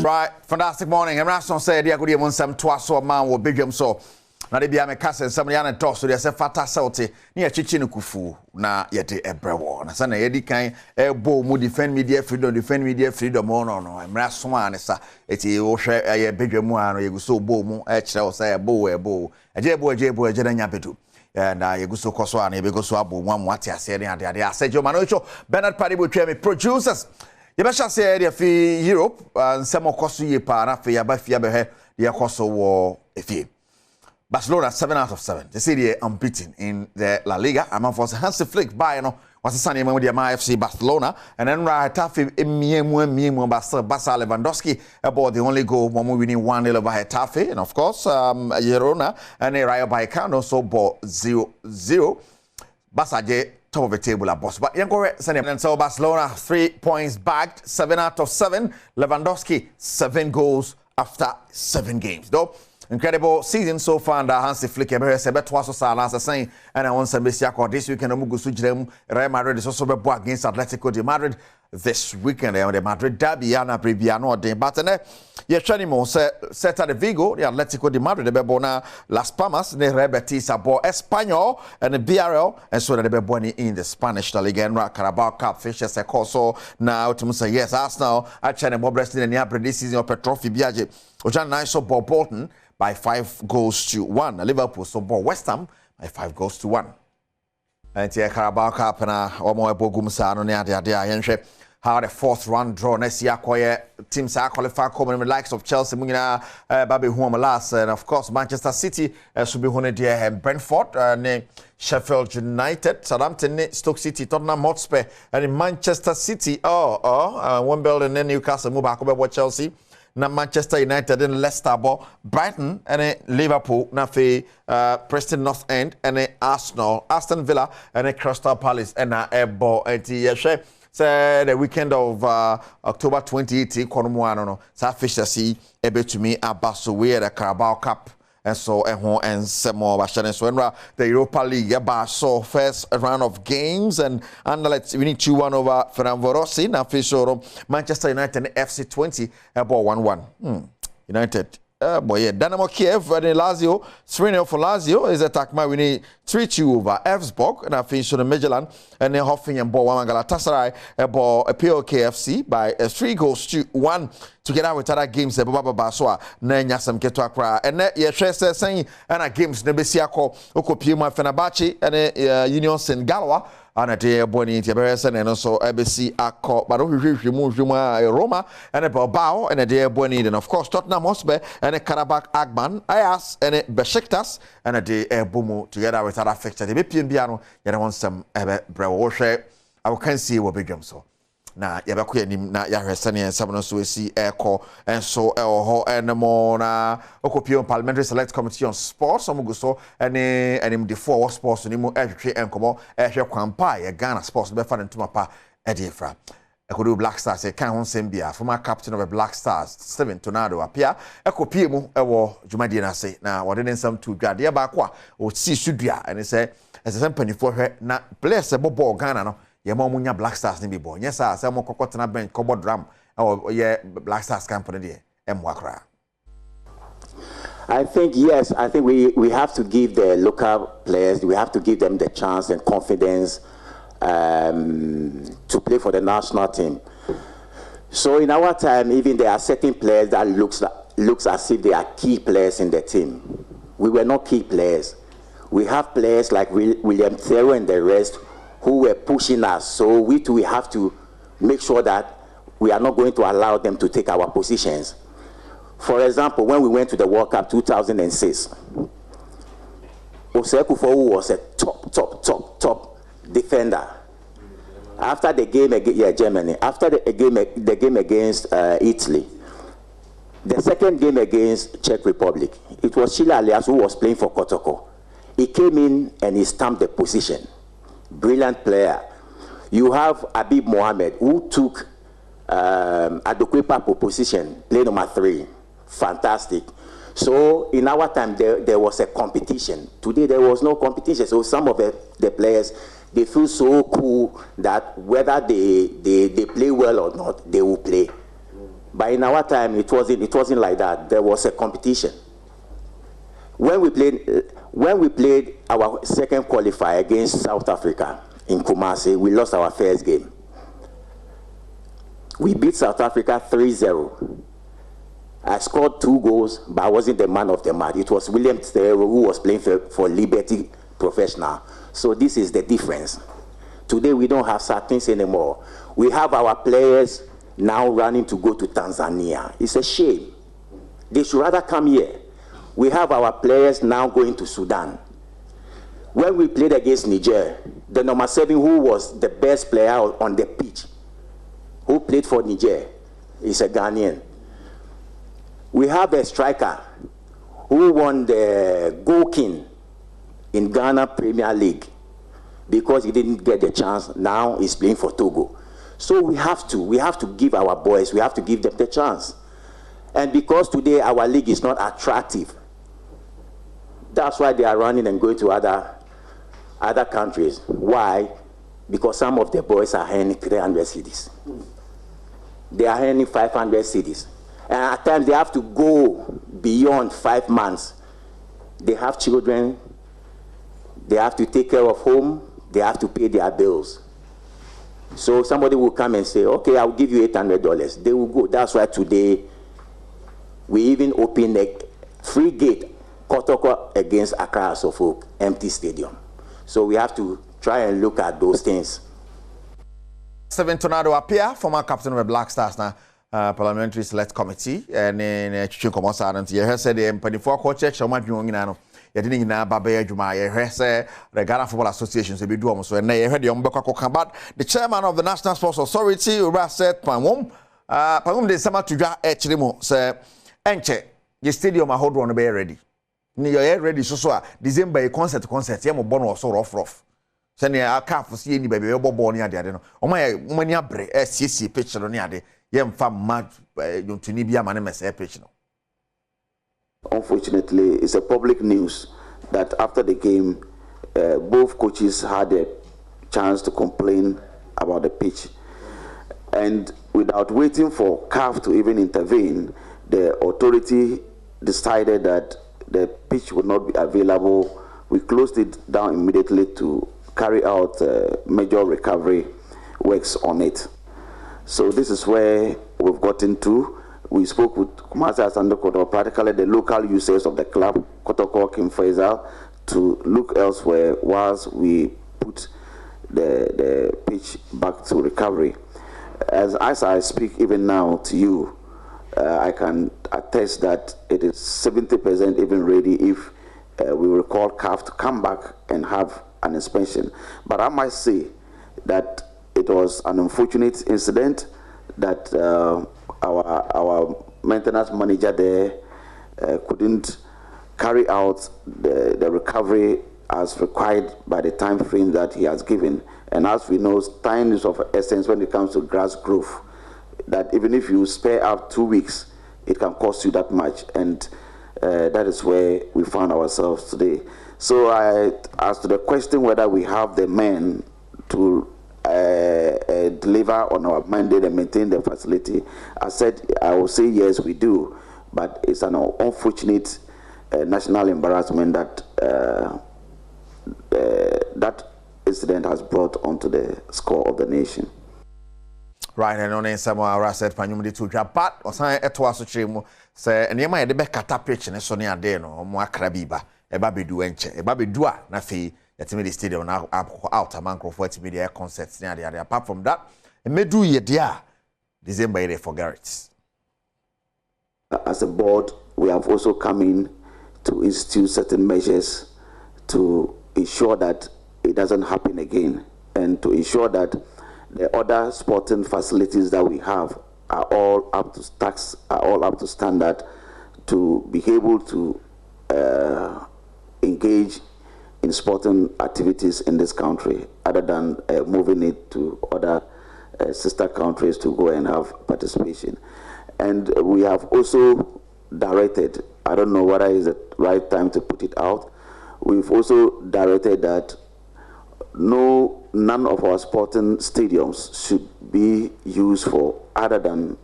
Right, fantastic morning. I'm not say dia go dey mon sam to aso man wo Badwam so. Na de bia me kase sam ya na to so dey say fata sauti na ya chichi no kufu na ye de ebrewo. Na say na ye di kan ebo mu defend media freedom no. I'm not so an sa eti wo hwe ye Badwam ano ye go so bo mu e kire wo say ebo. Eje na nya bedu. Na ye go so koso an ye be go so abo mu amwate ase ne ade asejo manocho Bernard Padibo twa me producers. Yebesha say area fi Europe nsemo koso ye pa na fi aba fi abehe ye koso wo efie. Barcelona 7 out of 7. They say they unbeaten in the La Liga. I'm for Hansi Flick by no was Sunday with the FC Barcelona and then right after Miemu Barca Lewandowski about the only goal when winning 1-0 over Getafe and of course Girona and a Rayo Vallecano so ball 0-0. Barca top of the table at boss. But and so Barcelona 3 points bagged, 7 out of 7. Lewandowski 7 goals after 7 games. Though incredible season so far under Hansi Flick. Saying and I want some this weekend Real Madrid is also be against Atletico de Madrid this weekend. The Madrid derby and Previano de Batene. Yechanimo set at the Vigo, the Atletico de Madrid, the Bebona Las Palmas, the Real Betis abo Espanyol and the BRL, and so that the Beboni in the Spanish La Liga and Carabao Cup fishes a course now to say yes, Arsenal actually more wrestling in the this season of Trophy Biaje. Ojan nice so Bolton by 5 goals to 1. Liverpool so ball West Ham by 5 goals to 1. And the Carabao Cup na omo ebogum sa no ne ade yenhwe how the 4th round draw next year koye teams are qualified coming the likes of Chelsea mungina babe hu last and of course Manchester City should be hone there Brentford ne Sheffield United, Southampton, Stoke City, Tottenham Hotspur and Manchester City one building in Newcastle move back over Chelsea. Na Manchester United and Leicester bo Brighton and Liverpool na fe Preston North End and Arsenal, Aston Villa and Crystal Palace and ebo enti yehwe say the weekend of October 2018 kono no sa fisher see ebetumi abaso we the Carabao Cup and so and some more so the Europa League so first round of games and let's we need 2-1 over Fenerbahce now official Manchester United FC 20 about 1-1 United Dynamo Kiev and Lazio 3-0 for Lazio is attack my we need 3-2 over Elfsborg and official the Midtjylland and then Hoffenheim ball Galatasaray about a POKFC by 3 goals to 1 together with other games baba so na nya sam keto akra and ye hwe saying and games na besia ko okopiem Fenerbahce and Union Saint-Galois and the boni tiaberesen and also ABC akọ but hwehwehwemu Roma and Bilbao and the boni then of course Tottenham Hotspur and Karabakh Agban Ajax and Besiktas and the Bomo together with other fixtures the BPM biano you want some brewo hwe I can see what Badwam so na yabako yanim na yahwesane ensam no so esi eko enso eho enemo na okopio parliamentary select committee on sports omugo so ene enim de for sports ni mu ehwe enkomo ehwe kwampa ye Ghana sports be fa ntuma pa edifra ekodo Black Stars e kan ho sembia former captain of the Black Stars Steven Tornado apia ekopie mu ewo dwumadie na se na wode nsam to dwade ba kwa o si sudua ene se esem panifo hwe na players e bobo Ghana no Yema munya Black Stars ni bibo. Yes, sir. Say mo kokotena bench kobo drum. Ye Black Stars company there. Emwakra. I think yes. I think we have to give the local players. We have to give them the chance and confidence to play for the national team. So in our time, even there are certain players that looks as if they are key players in the team. We were not key players. We have players like William Theo and the rest who were pushing us, so we have to make sure that we are not going to allow them to take our positions. For example, when we went to the World Cup 2006, Osei was a top defender. After the game against Germany, after the game against Italy, the second game against Czech Republic, it was Sheila Alias who was playing for Kotoko. He came in and he stamped the position. Brilliant player. You have Habib Mohamed who took Adokwepa position, play number 3. Fantastic. So in our time there was a competition. Today there was no competition. So some of the players, they feel so cool that whether they play well or not, they will play. But in our time, it wasn't like that. There was a competition. When we played our second qualifier against South Africa in Kumasi, we lost our first game. We beat South Africa 3-0. I scored 2 goals, but I wasn't the man of the match. It was William Stereo who was playing for Liberty Professional. So this is the difference. Today we don't have such things anymore. We have our players now running to go to Tanzania. It's a shame. They should rather come here. We have our players now going to Sudan. When we played against Niger, the number 7 who was the best player on the pitch, who played for Niger, is a Ghanaian. We have a striker who won the Goal King in Ghana Premier League because he didn't get the chance. Now he's playing for Togo. So we have to give our boys, we have to give them the chance. And because today our league is not attractive, that's why they are running and going to other countries. Why? Because some of the boys are earning 300 cedis. They are earning 500 cedis. And at times they have to go beyond 5 months. They have children, they have to take care of home, they have to pay their bills. So somebody will come and say, okay, I'll give you $800. They will go. That's why today we even open a free gate, Kotoko against Accra Suffolk, empty stadium. So we have to try and look at those things. 7 Tornado appear, former captain of the Black Stars now. Parliamentary Select Committee and in Chichen Comosa and you said the Penifo Coach, so much young in you didn't know Babe Juma, you say the Ghana Football Association, so we do almost when they heard the Umbeko Combat, the chairman of the National Sports Authority, Ura said, Pamum de Sama to draw Echimo, say, Enche, the stadium I hold on to be ready. Near ready, so December a concert, Yamo Bono or so rough. Send a calf for seeing baby, born near the other. Oh, my, when you break, SCC picture on the other. Unfortunately, it's a public news that after the game, both coaches had a chance to complain about the pitch. And without waiting for CAF to even intervene, the authority decided that the pitch would not be available. We closed it down immediately to carry out major recovery works on it. So this is where we've gotten to. We spoke with Kumasi Asandokoto, practically the local users of the club, Kotoko Kim Faisal, to look elsewhere whilst we put the pitch back to recovery. As I speak even now to you, I can attest that it is 70% even ready if we will call CAF to come back and have an inspection. But I must say that it was an unfortunate incident that our maintenance manager there couldn't carry out the recovery as required by the time frame that he has given. And as we know, time is of essence when it comes to grass growth, that even if you spare up 2 weeks, it can cost you that much. And that is where we found ourselves today. So as to the question whether we have the men to deliver on our mandate and maintain the facility, I will say yes, we do, but it's an unfortunate national embarrassment that that incident has brought onto the score of the nation. Right, and on some of said Panumdi to Japat or sign a twasso chimo, say, and you might be cata pitch and a Sonia Deno, or more crabiba, a baby duenche, a baby dua, nafi. At the stadium now out among Crawford media concerts near the other. Apart from that, a medu ye dear December they forget it. As a board, we have also come in to institute certain measures to ensure that it doesn't happen again, and to ensure that the other sporting facilities that we have are all up to standard to be able to engage in sporting activities in this country, other than moving it to other sister countries to go and have participation. And we have also directed, I don't know whether is the right time to put it out, we've also directed that none of our sporting stadiums should be used for other than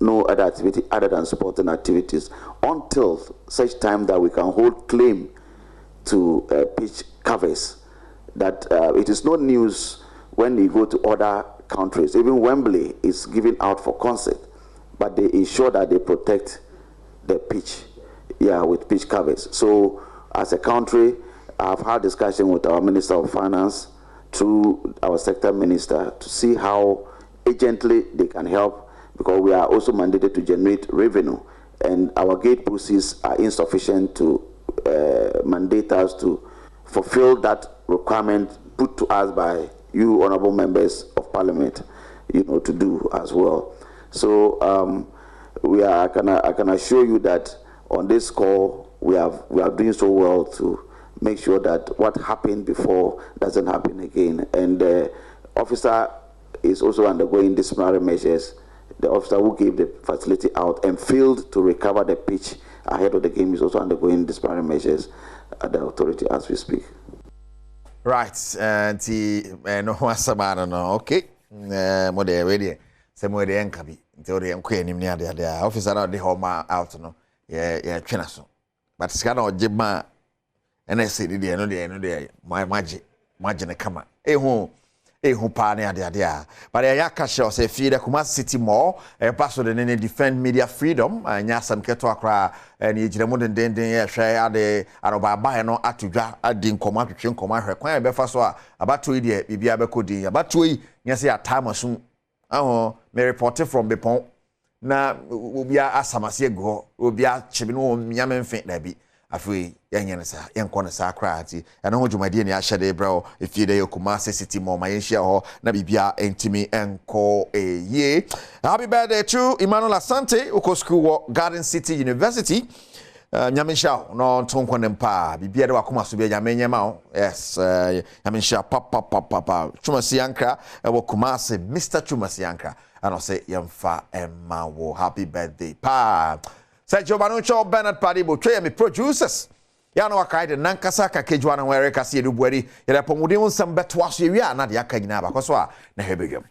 no other activity other than sporting activities until such time that we can hold claim to pitch covers. That it is no news when you go to other countries. Even Wembley is given out for concert, but they ensure that they protect the pitch, with pitch covers. So as a country, I've had discussion with our Minister of Finance through our sector minister to see how urgently they can help, because we are also mandated to generate revenue, and our gate proceeds are insufficient to mandate us to fulfill that requirement put to us by you honorable members of parliament, to do as well. So I can assure you that on this call we are doing so well to make sure that what happened before doesn't happen again. And the officer is also undergoing disciplinary measures. The officer who gave the facility out and failed to recover the pitch ahead of the game is also undergoing disciplinary measures at the authority as we speak. Right, no wasamano no, okay. Mode ready. Se mo de enkabi. Nti de enko anim ni ade officer na de homa out no. Yeah, twena so. But sika na ogema ena se de no de maje ne kama. Ehu pa ne ade a. But ya ka show say feed the Kumasi City Mall, pass the ne defend media freedom, anya sam keto akra na ejiremu den ya hwe ade arobaba no atudwa adi nkoma twetwe nkoma hwe kwan be fa so a abato yi de bibia be kodin abato yi nya say atime so me report from Bepon na obia asamase go obia chibi no nyame mfe da bi afei yenye ne sa yenko ne sa akra ati ena ho dwumade ne ahyede bro efie de Kumasi City Mall ma yenhia ho na bibia entimi enko ye. Happy birthday to Emmanuel Asante uko school Garden City University. Nyamensha no tonko ne mpa bibia de wakoma so bia nyamenyema o. Yes, nyamensha papa Chumasi Ankra ewo Kumasi, Mr. Chumasi Ankra and say yemfa emma wo. Happy birthday pa. Sergio Banucho, Bernard Padibo, Trey, me producers. Yano Wakai, the Nankasa, Kakejuan, and where Cassia do Bueri, Yet upon Woody, some bet was you, not Yakagina, Bakoswa, Nehebigum.